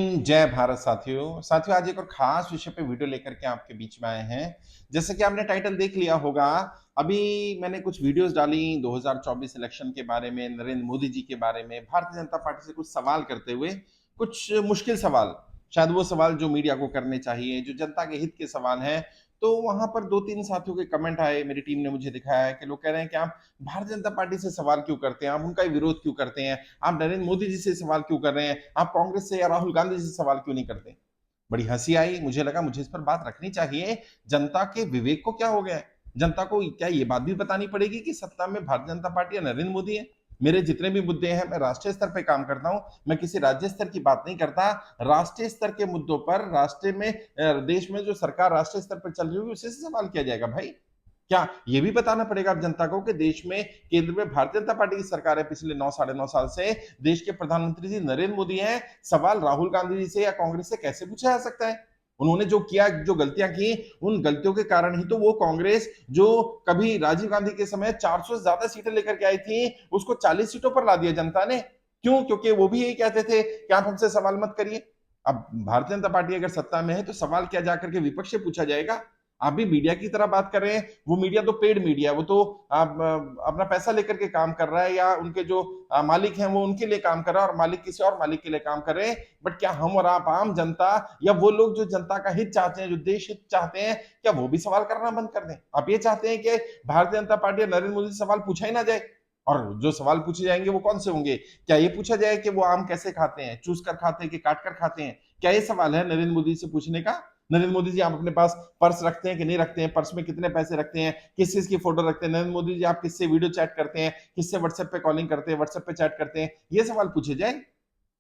जय भारत साथियों आज एक और खास विषय पे वीडियो लेकर के आपके बीच में आए हैं। जैसे कि आपने टाइटल देख लिया होगा, अभी मैंने कुछ वीडियोस डाली 2024 इलेक्शन के बारे में, नरेंद्र मोदी जी के बारे में, भारतीय जनता पार्टी से कुछ सवाल करते हुए, कुछ मुश्किल सवाल, शायद वो सवाल जो मीडिया को करने चाहिए, जो जनता के हित के सवाल हैं। तो वहां पर 2-3 साथियों के कमेंट आए, मेरी टीम ने मुझे दिखाया है कि लोग कह रहे हैं कि आप भारतीय जनता पार्टी से सवाल क्यों करते हैं, आप उनका विरोध क्यों करते हैं, आप नरेंद्र मोदी जी से सवाल क्यों कर रहे हैं, आप कांग्रेस से या राहुल गांधी जी से सवाल क्यों नहीं करते। बड़ी हंसी आई, मुझे लगा मुझे इस पर बात रखनी चाहिए। जनता के विवेक को क्या हो गया है, जनता को क्या ये बात भी बतानी पड़ेगी कि सत्ता में भारतीय जनता पार्टी या नरेंद्र मोदी है। मेरे जितने भी मुद्दे हैं, मैं राष्ट्रीय स्तर पर काम करता हूं, मैं किसी राज्य स्तर की बात नहीं करता। राष्ट्रीय स्तर के मुद्दों पर राष्ट्र में देश में जो सरकार राष्ट्रीय स्तर पर चल रही होगी उसी से सवाल किया जाएगा भाई। क्या ये भी बताना पड़ेगा आप जनता को कि देश में केंद्र में भारतीय जनता पार्टी की सरकार है पिछले 9 साढ़े 9 साल से, देश के प्रधानमंत्री जी नरेंद्र मोदी हैं। सवाल राहुल गांधी जी से या कांग्रेस से कैसे पूछा जा सकता है। उन्होंने जो किया, जो गलतियां की, उन गलतियों के कारण ही तो वो कांग्रेस जो कभी राजीव गांधी के समय 400 से ज्यादा सीटें लेकर के आई थी, उसको 40 सीटों पर ला दिया जनता ने। क्यों? क्योंकि वो भी यही कहते थे कि आप हमसे सवाल मत करिए। अब भारतीय जनता पार्टी अगर सत्ता में है तो सवाल क्या जाकर के विपक्ष से पूछा जाएगा। आप भी मीडिया की तरह बात कर रहे हैं, वो मीडिया तो पेड मीडिया, वो तो अपना पैसा लेकर के काम कर रहा है, या उनके जो मालिक हैं वो उनके लिए काम कर रहा है, और मालिक किसी और मालिक के लिए काम कर रहे हैं। बट क्या हम और आप आम जनता, या वो लोग जो जनता का हित चाहते हैं, जो देश हित चाहते हैं, क्या वो भी सवाल करना बंद कर दें? आप ये चाहते हैं कि भारतीय जनता पार्टी या नरेंद्र मोदी से सवाल पूछा ही ना जाए? और जो सवाल पूछे जाएंगे वो कौन से होंगे? क्या ये पूछा जाए कि वो आम कैसे खाते हैं, चूस कर खाते हैं कि काट कर खाते हैं? क्या ये सवाल है नरेंद्र मोदी से पूछने का? नरेंद्र मोदी जी आप अपने पास पर्स रखते हैं कि नहीं रखते हैं, पर्स में कितने पैसे रखते हैं, किस चीज की फोटो रखते हैं, नरेंद्र मोदी जी आप किससे वीडियो चैट करते हैं, किससे व्हाट्सएप पे कॉलिंग करते हैं, व्हाट्सएप पे चैट करते हैं, ये सवाल पूछे जाए?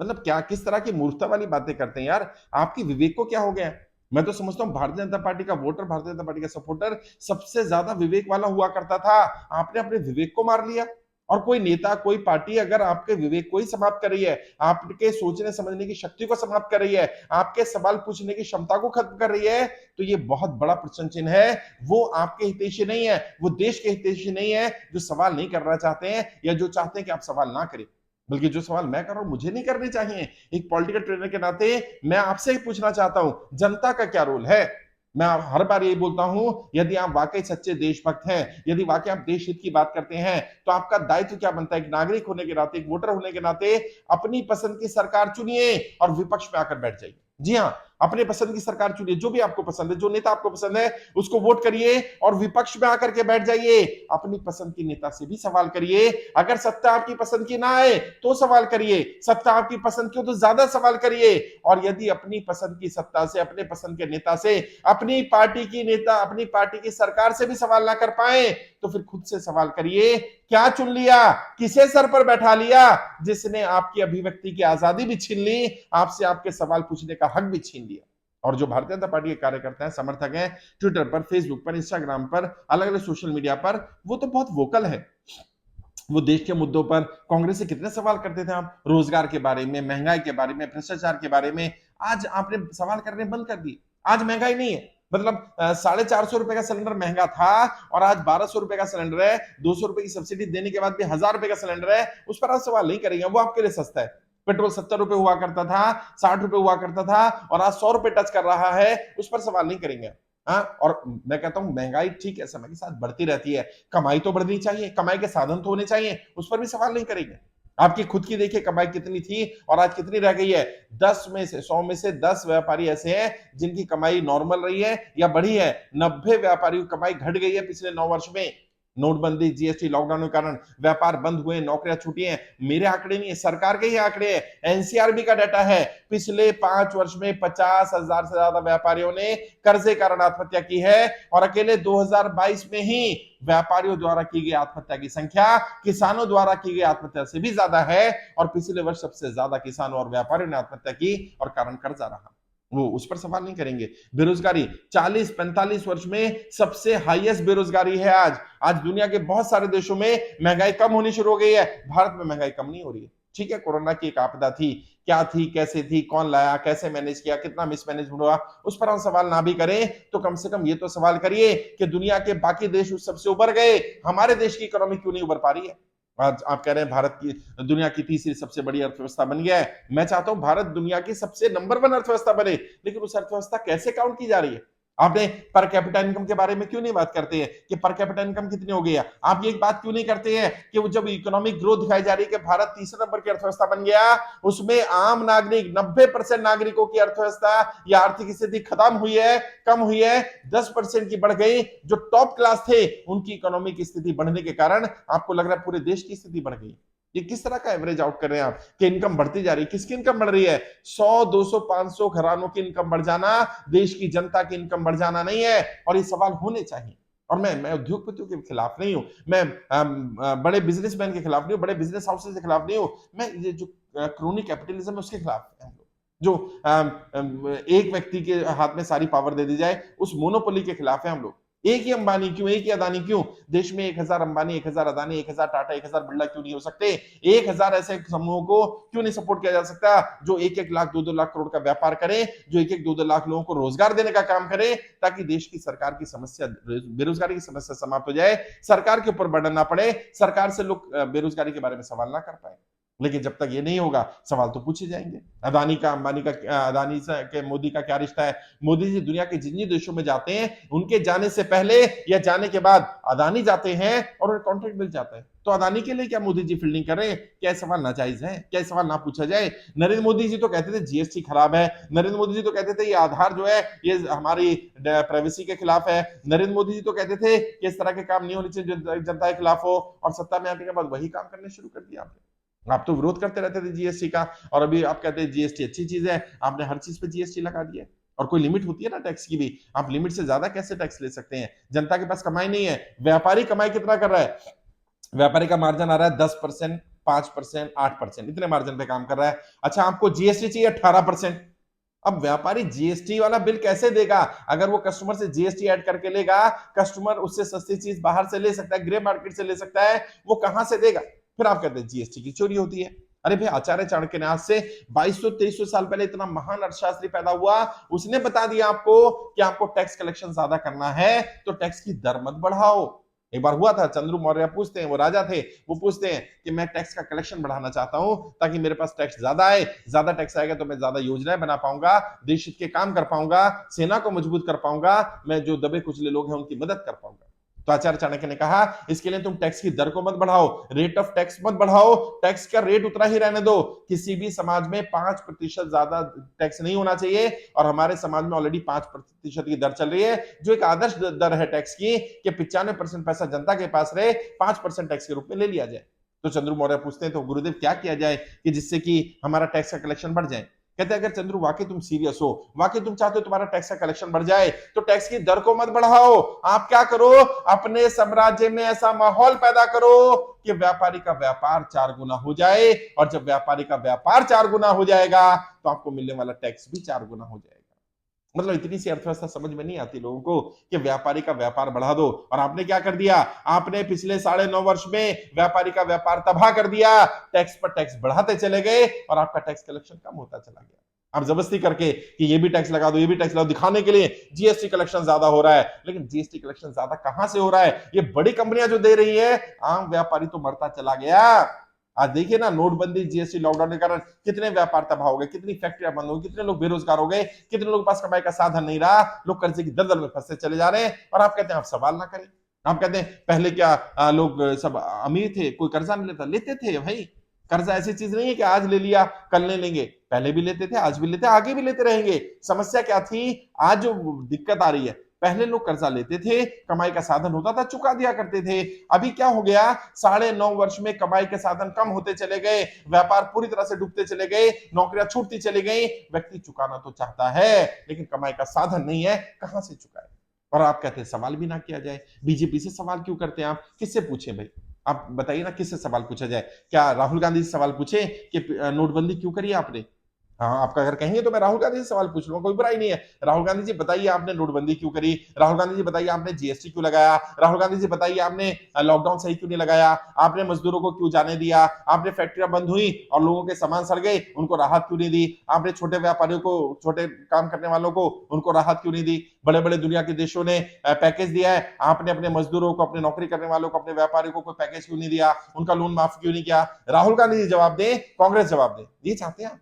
मतलब क्या, किस तरह की मूर्खता वाली बातें करते हैं यार। आपकी विवेक को क्या हो गया है? मैं तो समझता हूँ भारतीय जनता पार्टी का वोटर, भारतीय जनता पार्टी का सपोर्टर सबसे ज्यादा विवेक वाला हुआ करता था। आपने अपने विवेक को मार लिया। और कोई नेता, कोई पार्टी अगर आपके विवेक को ही समाप्त कर रही है, आपके सोचने समझने की शक्ति को समाप्त कर रही है, आपके सवाल पूछने की क्षमता को खत्म कर रही है, तो ये बहुत बड़ा प्रश्न चिन्ह है। वो आपके हितैषी नहीं है, वो देश के हितैषी नहीं है, जो सवाल नहीं करना चाहते हैं, या जो चाहते हैं कि आप सवाल ना करें। बल्कि जो सवाल मैं कर रहा हूं मुझे नहीं करने चाहिए। एक पॉलिटिकल ट्रेनर के नाते मैं आपसे ही पूछना चाहता हूं, जनता का क्या रोल है? मैं हर बार यही बोलता हूं, यदि आप वाकई सच्चे देशभक्त हैं, यदि वाकई आप देश हित की बात करते हैं, तो आपका दायित्व क्या बनता है? एक नागरिक होने के नाते, एक वोटर होने के नाते अपनी पसंद की सरकार चुनिए और विपक्ष में आकर बैठ जाइए। जी हाँ, अपने पसंद की सरकार चुनिए, जो भी आपको पसंद है, जो नेता आपको पसंद है उसको वोट करिए और विपक्ष में आकर के बैठ जाइए। अपनी पसंद की नेता से भी सवाल करिए। अगर सत्ता आपकी पसंद की ना आए तो सवाल करिए, सत्ता आपकी पसंद की हो तो ज्यादा सवाल करिए। और यदि अपनी पसंद की सत्ता से, अपने पसंद के नेता से, अपनी पार्टी की नेता, अपनी पार्टी की सरकार से भी सवाल ना कर पाए, तो फिर खुद से सवाल करिए, क्या चुन लिया, किसे सर पर बैठा लिया, जिसने आपकी अभिव्यक्ति की आजादी भी छीन ली, आपसे आपके सवाल पूछने का हक भी छीन लिया। और जो भारतीय जनता पार्टी के कार्यकर्ता हैं, समर्थक हैं, ट्विटर पर, फेसबुक पर, इंस्टाग्राम पर, अलग अलग सोशल मीडिया पर, वो तो बहुत वोकल है। वो देश के मुद्दों पर कांग्रेस से कितने सवाल करते थे आप, रोजगार के बारे में, महंगाई के बारे में, भ्रष्टाचार के बारे में। आज आपने सवाल करने बंद कर दिए। आज महंगाई नहीं है, मतलब 450 रुपए का सिलेंडर महंगा था और आज 1200 रुपए का सिलेंडर है। 200 रुपए की सब्सिडी देने के बाद भी 1000 रुपए का सिलेंडर है, उस पर आप सवाल नहीं करेंगे, वो आपके लिए सस्ता है। पेट्रोल 70 रुपए हुआ करता था, 60 रुपए हुआ करता था, और आज 100 रुपए टच कर रहा है, उस पर सवाल नहीं करेंगे। हाँ, और मैं कहता हूं महंगाई ठीक है, समय के साथ बढ़ती रहती है, कमाई तो बढ़नी चाहिए, कमाई के साधन तो होने चाहिए, उस पर भी सवाल नहीं करेंगे। आपकी खुद की देखिए कमाई कितनी थी और आज कितनी रह गई है। 10 में से 100 में से 10 व्यापारी ऐसे हैं जिनकी कमाई नॉर्मल रही है या बढ़ी है। 90 व्यापारियों की कमाई घट गई है पिछले 9 वर्ष में। नोटबंदी, जीएसटी, लॉकडाउन के कारण व्यापार बंद हुए, नौकरियां छूटी हैं। मेरे आंकड़े नहीं है, सरकार के ही आंकड़े हैं, एनसीआरबी का डाटा है। पिछले 5 वर्ष में 50,000 से ज्यादा व्यापारियों ने कर्जे कारण आत्महत्या की है, और अकेले 2022 में ही व्यापारियों द्वारा की गई आत्महत्या की संख्या किसानों द्वारा की गई आत्महत्या से भी ज्यादा है। और पिछले वर्ष सबसे ज्यादा किसानों और व्यापारियों ने आत्महत्या की, और कारण कर्जा रहा। वो उस पर सवाल नहीं करेंगे। बेरोजगारी 40-45 वर्ष में सबसे हाईएस्ट बेरोजगारी है आज। आज दुनिया के बहुत सारे देशों में महंगाई कम होनी शुरू हो गई है, भारत में महंगाई कम नहीं हो रही है। ठीक है, कोरोना की एक आपदा थी, क्या थी, कैसे थी, कौन लाया, कैसे मैनेज किया, कितना मिसमैनेजमेंट हुआ, उस पर हम सवाल ना भी करें तो कम से कम ये तो सवाल करिए कि दुनिया के बाकी देश उस सबसे उबर गए, हमारे देश की इकोनॉमी क्यों नहीं उबर पा रही है। आज आप कह रहे हैं भारत की दुनिया की तीसरी सबसे बड़ी अर्थव्यवस्था बन गया है। मैं चाहता हूं भारत दुनिया की सबसे नंबर 1 अर्थव्यवस्था बने, लेकिन उस अर्थव्यवस्था कैसे काउंट की जा रही है? आपने पर कैपिटा इनकम के बारे में क्यों नहीं बात करते हैं कि पर कैपिटा इनकम कितनी हो गई है? आप ये बात क्यों नहीं करते हैं कि वो जब इकोनॉमिक ग्रोथ दिखाई जा रही है कि भारत तीसरे नंबर की अर्थव्यवस्था बन गया, उसमें आम नागरिक 90% नागरिकों की अर्थव्यवस्था या आर्थिक स्थिति खत्म हुई है, कम हुई है, 10% की बढ़ गई। जो टॉप क्लास थे उनकी इकोनॉमिक स्थिति बढ़ने के कारण आपको लग रहा है पूरे देश की स्थिति बढ़ गई। ये किस तरह का एवरेज आउट कर रहे हैं आप कि इनकम बढ़ती जा रही है? किसकी इनकम बढ़ रही है? 100 200 500 घरानों की इनकम बढ़ जाना देश की जनता की इनकम बढ़ जाना नहीं है। और ये सवाल होने चाहिए। और मैं उद्योगपतियों के खिलाफ नहीं हूं, मैं बड़े बिजनेसमैन के खिलाफ नहीं हूं, बड़े बिजनेस हाउसेस के खिलाफ नहीं हूं, मैं ये जो क्रोनी कैपिटलिज्म है उसके खिलाफ है। जो एक व्यक्ति के हाथ में सारी पावर दे दी जाए, उस मोनोपोली के खिलाफ है हम लोग। एक ही अंबानी क्यों, एक ही अदानी क्यों? देश में 1000 अंबानी, 1000 अदानी, 1000 टाटा, 1000 बिरला क्यों नहीं हो सकते? 1000 ऐसे समूहों को क्यों नहीं सपोर्ट किया जा सकता जो 1-1 लाख 2-2 लाख करोड़ का व्यापार करें, जो 1-1 2-2 लाख लोगों को रोजगार देने का काम करें, ताकि देश की सरकार की समस्या, बेरोजगारी की समस्या समाप्त हो जाए, सरकार के ऊपर बर्डन ना पड़े, सरकार से लोग बेरोजगारी के बारे में सवाल ना कर पाए। लेकिन जब तक ये नहीं होगा सवाल तो पूछे जाएंगे। अदानी का, अंबानी का, अदानी से के मोदी का क्या रिश्ता है? मोदी जी दुनिया के जिन देशों में जाते हैं, उनके जाने से पहले या जाने के बाद अदानी जाते हैं और उन्हें कॉन्ट्रैक्ट मिल जाता है। तो अदानी के लिए क्या मोदी जी फील्डिंग कर रहे हैं? क्या सवाल नाजायज है? क्या सवाल ना पूछा जाए? नरेंद्र मोदी जी तो कहते थे जीएसटी खराब है, नरेंद्र मोदी जी तो कहते थे ये आधार जो है ये हमारी प्राइवेसी के खिलाफ है, नरेंद्र मोदी जी तो कहते थे कि इस तरह के काम नहीं होने चाहिए जो जनता के खिलाफ हो, और सत्ता में आने के बाद वही काम करने शुरू कर दिया आपने। आप तो विरोध करते रहते थे जीएसटी का, और अभी आप कहते हैं जीएसटी अच्छी चीज है, आपने हर चीज पे जीएसटी लगा दिया। और कोई लिमिट होती है ना टैक्स की भी, आप लिमिट से ज्यादा कैसे टैक्स ले सकते हैं? जनता के पास कमाई नहीं है। व्यापारी कमाई कितना कर रहा है? व्यापारी का मार्जिन आ रहा है 10%, 5%, 8%, इतने मार्जिन पे काम कर रहा है। अच्छा, आपको जीएसटी चाहिए 18%। अब व्यापारी जीएसटी वाला बिल कैसे देगा? अगर वो कस्टमर से जीएसटी ऐड करके लेगा, कस्टमर उससे सस्ती चीज बाहर से ले सकता है, ग्रे मार्केट से ले सकता है, वो कहां से देगा? फिर आप कहते हैं जीएसटी की चोरी होती है। अरे भाई, आचार्य चाणक्य ने आज से 2200-2300 साल पहले इतना महान अर्थशास्त्री पैदा हुआ, उसने बता दिया आपको कि आपको टैक्स कलेक्शन ज्यादा करना है तो टैक्स की दर मत बढ़ाओ। एक बार हुआ था, चंद्र मौर्य पूछते हैं, वो राजा थे, वो पूछते हैं कि मैं टैक्स का कलेक्शन बढ़ाना चाहता हूं ताकि मेरे पास टैक्स ज्यादा आए, ज्यादा टैक्स आएगा तो मैं ज्यादा योजनाएं बना पाऊंगा, देश हित के काम कर पाऊंगा, सेना को मजबूत कर पाऊंगा, मैं जो दबे कुचले लोग हैं उनकी मदद कर पाऊंगा। तो आचार्य चाणक्य ने कहा इसके लिए तुम टैक्स की दर को मत बढ़ाओ, रेट ऑफ टैक्स मत बढ़ाओ, टैक्स का रेट उतना ही रहने दो। किसी भी समाज में 5% ज्यादा टैक्स नहीं होना चाहिए, और हमारे समाज में ऑलरेडी 5% की दर चल रही है, जो एक आदर्श दर है टैक्स की कि 95% पैसा जनता के पास रहे, 5% टैक्स के रूप में ले लिया जाए। तो चंद्र मौर्य पूछते हैं तो गुरुदेव क्या किया जाए कि जिससे कि हमारा टैक्स का कलेक्शन बढ़ जाए? कहते हैं अगर चंद्रू वाकई तुम सीरियस हो, वाकई तुम चाहते हो तुम्हारा टैक्स का कलेक्शन बढ़ जाए, तो टैक्स की दर को मत बढ़ाओ। आप क्या करो, अपने साम्राज्य में ऐसा माहौल पैदा करो कि व्यापारी का व्यापार 4 गुना हो जाए, और जब व्यापारी का व्यापार 4 गुना हो जाएगा तो आपको मिलने वाला टैक्स भी 4 गुना हो जाएगा। मतलब इतनी सी अर्थव्यवस्था समझ में नहीं आती लोगों को कि व्यापारी का व्यापार बढ़ा दो। और आपने क्या कर दिया? आपने पिछले 9.5 वर्ष में व्यापारी का व्यापार तबाह कर दिया, टैक्स पर टैक्स बढ़ाते चले गए और आपका टैक्स कलेक्शन कम होता चला गया। आप जबरदस्ती करके कि ये भी टैक्स लगा दो, ये भी टैक्स लगा दो, दिखाने के लिए जीएसटी कलेक्शन ज्यादा हो रहा है। लेकिन जीएसटी कलेक्शन ज्यादा कहां से हो रहा है? ये बड़ी कंपनियां जो दे रही है, आम व्यापारी तो मरता चला गया। आज देखिए ना, नोटबंदी, जीएसटी, लॉकडाउन के कारण कितने व्यापार तबाह हो गए, कितनी फैक्ट्रियां बंद हो गई, कितने लोग बेरोजगार हो गए, कितने लोगों के पास कमाई का साधन नहीं रहा, लोग कर्जे की दलदल में फंसते चले जा रहे हैं। और आप कहते हैं आप सवाल ना करें। आप कहते हैं पहले क्या लोग सब अमीर थे, कोई कर्जा नहीं लेता? लेते थे भाई। कर्जा ऐसी चीज नहीं है कि आज ले लिया कल नहीं लेंगे, पहले भी लेते थे, आज भी लेते, आगे भी लेते रहेंगे। समस्या क्या थी? आज जो दिक्कत आ रही है, पहले लोग कर्जा लेते थे, कमाई का साधन होता था, चुका दिया करते थे। अभी क्या हो गया? 9.5 वर्ष में कमाई के साधन कम होते चले गए, व्यापार पूरी तरह से डूबते चले गए, नौकरियां छूटती चली गई। व्यक्ति चुकाना तो चाहता है लेकिन कमाई का साधन नहीं है, कहां से चुकाए? और आप कहते हैं सवाल भी ना किया जाए। बीजेपी से सवाल क्यों करते हैं आप? किससे पूछे भाई? आप बताइए ना, किससे सवाल पूछा जाए? क्या राहुल गांधी से सवाल पूछे कि नोटबंदी क्यों करी आपने? हाँ, आपका अगर कहेंगे तो मैं राहुल गांधी से सवाल पूछ लूंगा, कोई बुराई नहीं है। राहुल गांधी जी बताइए आपने नोटबंदी क्यों करी? राहुल गांधी जी बताइए आपने जीएसटी क्यों लगाया? राहुल गांधी जी बताइए आपने लॉकडाउन सही क्यों नहीं लगाया? आपने मजदूरों को क्यों जाने दिया? आपने फैक्ट्रियां बंद हुई और लोगों के सामान सड़ गए, उनको राहत क्यों नहीं दी? आपने छोटे व्यापारियों को, छोटे काम करने वालों को, उनको राहत क्यों नहीं दी? बड़े बड़े दुनिया के देशों ने पैकेज दिया है, आपने अपने मजदूरों को, अपने नौकरी करने वालों को, अपने व्यापारियों को कोई पैकेज क्यों नहीं दिया? उनका लोन माफ क्यों नहीं किया? राहुल गांधी जी जवाब दें, कांग्रेस जवाब दे, ये चाहते हैं आप?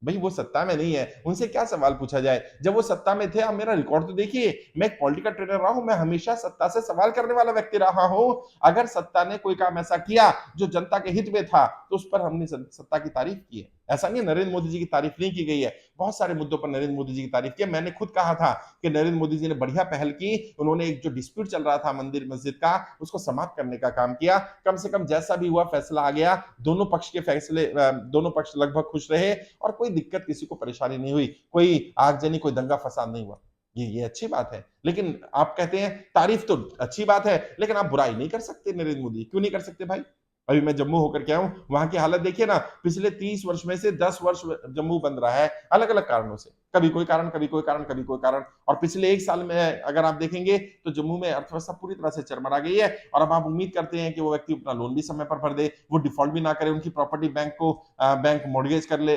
भाई वो सत्ता में नहीं है, उनसे क्या सवाल पूछा जाए? जब वो सत्ता में थे, आप मेरा रिकॉर्ड तो देखिए, मैं एक पॉलिटिकल ट्रेनर रहा हूं, मैं हमेशा सत्ता से सवाल करने वाला व्यक्ति रहा हूं। अगर सत्ता ने कोई काम ऐसा किया जो जनता के हित में था, तो उस पर हमने सत्ता की तारीफ की है। ऐसा नहीं नरेंद्र मोदी जी की तारीफ नहीं की गई है, बहुत सारे मुद्दों पर नरेंद्र मोदी जी की तारीफ की है। मैंने खुद कहा था कि नरेंद्र मोदी जी ने बढ़िया पहल की, उन्होंने एक जो डिस्प्यूट चल रहा था मंदिर मस्जिद का, उसको समाप्त करने का काम किया। कम से कम जैसा भी हुआ फैसला आ गया, दोनों पक्ष के फैसले, दोनों पक्ष लगभग खुश रहे और कोई दिक्कत, किसी को परेशानी नहीं हुई, कोई आगजनी, कोई दंगा फसाद नहीं हुआ। ये अच्छी बात है। लेकिन आप कहते हैं तारीफ तो अच्छी बात है, लेकिन आप बुराई नहीं कर सकते नरेंद्र मोदी, क्यों नहीं कर सकते भाई? अभी मैं जम्मू होकर के आया हूं, वहां की हालत देखिए ना, पिछले 30 वर्ष में से 10 वर्ष जम्मू बंद रहा है, अलग अलग कारणों से, कभी कोई कारण, कभी कोई कारण, कभी कोई कारण। और पिछले एक साल में अगर आप देखेंगे तो जम्मू में अर्थव्यवस्था पूरी तरह से चरमरा गई है। और अब आप उम्मीद करते हैं कि वो व्यक्ति अपना लोन भी समय पर भर दे, वो डिफॉल्ट भी ना करे, उनकी प्रॉपर्टी बैंक को बैंक मॉर्गेज कर ले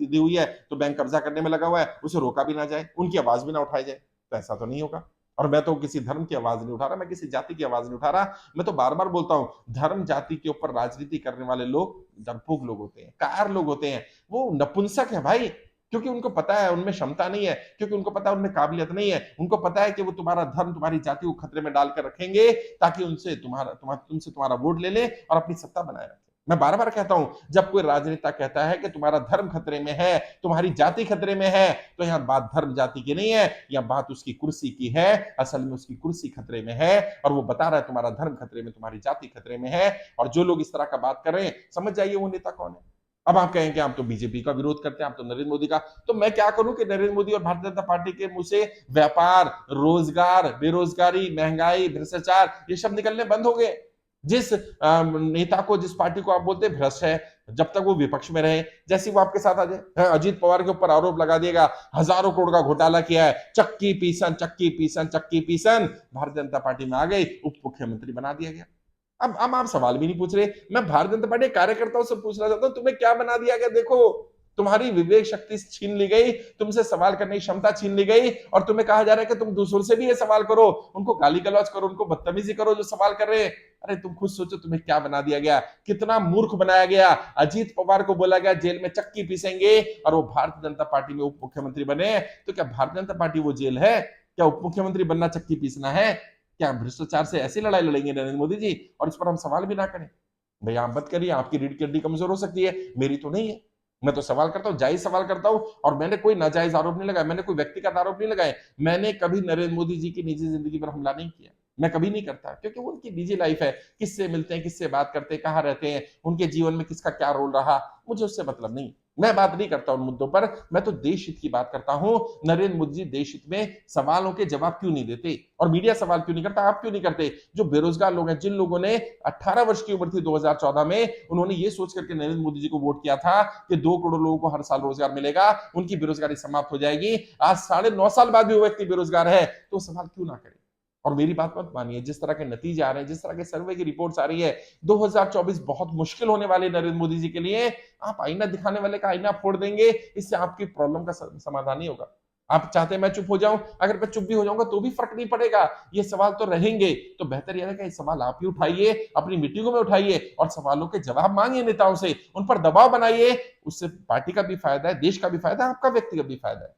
दी हुई है, तो बैंक कब्जा करने में लगा हुआ है, उसे रोका भी ना जाए, उनकी आवाज भी ना उठाई जाए, तो ऐसा तो नहीं होगा। और मैं तो किसी धर्म की आवाज नहीं उठा रहा, मैं किसी जाति की आवाज नहीं उठा रहा। मैं तो बार बार बोलता हूं, धर्म जाति के ऊपर राजनीति करने वाले लोग डरपोक लोग होते हैं, कायर लोग होते हैं, वो नपुंसक है भाई। क्योंकि उनको पता है उनमें क्षमता नहीं है, क्योंकि उनको पता है उनमें काबिलियत नहीं है, उनको पता है कि वो तुम्हारा धर्म, तुम्हारी जाति को खतरे में डालकर रखेंगे, ताकि उनसे तुमसे तुम्हारा वोट ले ले और अपनी सत्ता बनाए रखें। मैं बार बार कहता हूं, जब कोई राजनेता कहता है कि तुम्हारा धर्म खतरे में है, तुम्हारी जाति खतरे में है, तो यहाँ बात धर्म जाति की नहीं है, यहाँ बात उसकी कुर्सी की है। असल में उसकी कुर्सी खतरे में है और वो बता रहा है तुम्हारा धर्म खतरे में, तुम्हारी जाति खतरे में है। और जो लोग इस तरह का बात कर रहे हैं, समझ जाइए वो नेता कौन है। अब आप कहें कि आप तो बीजेपी का विरोध करते हैं, आप तो नरेंद्र मोदी का, तो मैं क्या करूं कि नरेंद्र मोदी और भारतीय जनता पार्टी के मुंह से व्यापार, रोजगार, बेरोजगारी, महंगाई, भ्रष्टाचार, ये शब्द निकलने बंद हो गए। जिस नेता को, जिस पार्टी को आप बोलते हैं भ्रष्ट है, जब तक वो विपक्ष में रहे, जैसे वो आपके साथ आ जाए, अजीत पवार के ऊपर आरोप लगा दिएगा, हजारों करोड़ का घोटाला किया है, चक्की पीसन, चक्की पीसन, चक्की पीसन, भारतीय जनता पार्टी में आ गई, उप मुख्यमंत्री बना दिया गया। अब आप सवाल भी नहीं पूछ रहे। मैं भारतीय जनता पार्टी कार्यकर्ताओं से पूछना चाहता हूं, तुम्हें क्या बना दिया गया? देखो, तुम्हारी विवेक शक्ति छीन ली गई, तुमसे सवाल करने की क्षमता छीन ली गई, और तुम्हें कहा जा रहा है कि तुम दूसरों से भी ये सवाल करो, उनको गाली गलौज करो, उनको बदतमीजी करो जो सवाल कर रहे हैं। अरे तुम खुद सोचो, तुम्हें क्या बना दिया गया, कितना मूर्ख बनाया गया। अजीत पवार को बोला गया जेल में चक्की पीसेंगे और वो भारतीय जनता पार्टी में उप मुख्यमंत्री बने। तो क्या भारतीय जनता पार्टी वो जेल है? क्या उप मुख्यमंत्री बनना चक्की पीसना है? क्या भ्रष्टाचार से ऐसी लड़ाई लड़ेंगे नरेंद्र मोदी जी और इस पर हम सवाल भी ना करें? भैया आप मत करिए, आपकी रीढ़ की हड्डी कमजोर हो सकती है, मेरी तो नहीं है। मैं तो सवाल करता हूं, जायज सवाल करता हूं, और मैंने कोई नाजायज आरोप नहीं लगाया, मैंने कोई व्यक्तिगत आरोप नहीं लगाए। मैंने कभी नरेंद्र मोदी जी की निजी जिंदगी पर हमला नहीं किया, मैं कभी नहीं करता, क्योंकि वो उनकी निजी लाइफ है, किससे मिलते हैं, किससे बात करते हैं, कहाँ रहते हैं, उनके जीवन में किसका क्या रोल रहा, मुझे उससे मतलब नहीं। मैं बात नहीं करता उन मुद्दों पर, मैं तो देश हित की बात करता हूं। नरेंद्र मोदी जी देश हित में सवालों के जवाब क्यों नहीं देते, और मीडिया सवाल क्यों नहीं करता, आप क्यों नहीं करते? जो बेरोजगार लोग हैं, जिन लोगों ने 18 वर्ष की उम्र थी 2014 में, उन्होंने ये सोच करके नरेंद्र मोदी जी को वोट किया था कि 2 करोड़ लोगों को हर साल रोजगार मिलेगा, उनकी बेरोजगारी समाप्त हो जाएगी। आज 9.5 साल बाद भी वो व्यक्ति बेरोजगार है, तो सवाल क्यों ना करे? और मेरी बात मत मानिए, जिस तरह के नतीजे आ रहे हैं, जिस तरह के सर्वे की रिपोर्ट्स आ रही है, 2024 बहुत मुश्किल होने वाले नरेंद्र मोदी जी के लिए। आप आईना दिखाने वाले का आईना फोड़ देंगे, इससे आपकी प्रॉब्लम का समाधान नहीं होगा। आप चाहते हैं मैं चुप हो जाऊं, अगर मैं चुप भी हो जाऊंगा तो भी फर्क नहीं पड़ेगा, ये सवाल तो रहेंगे। तो बेहतर यह है कि ये सवाल आप ही उठाइए, अपनी मीटिंगों में उठाइए और सवालों के जवाब मांगिए नेताओं से, उन पर दबाव बनाइए। उससे पार्टी का भी फायदा है, देश का भी फायदा है, आपका व्यक्तिगत भी फायदा है।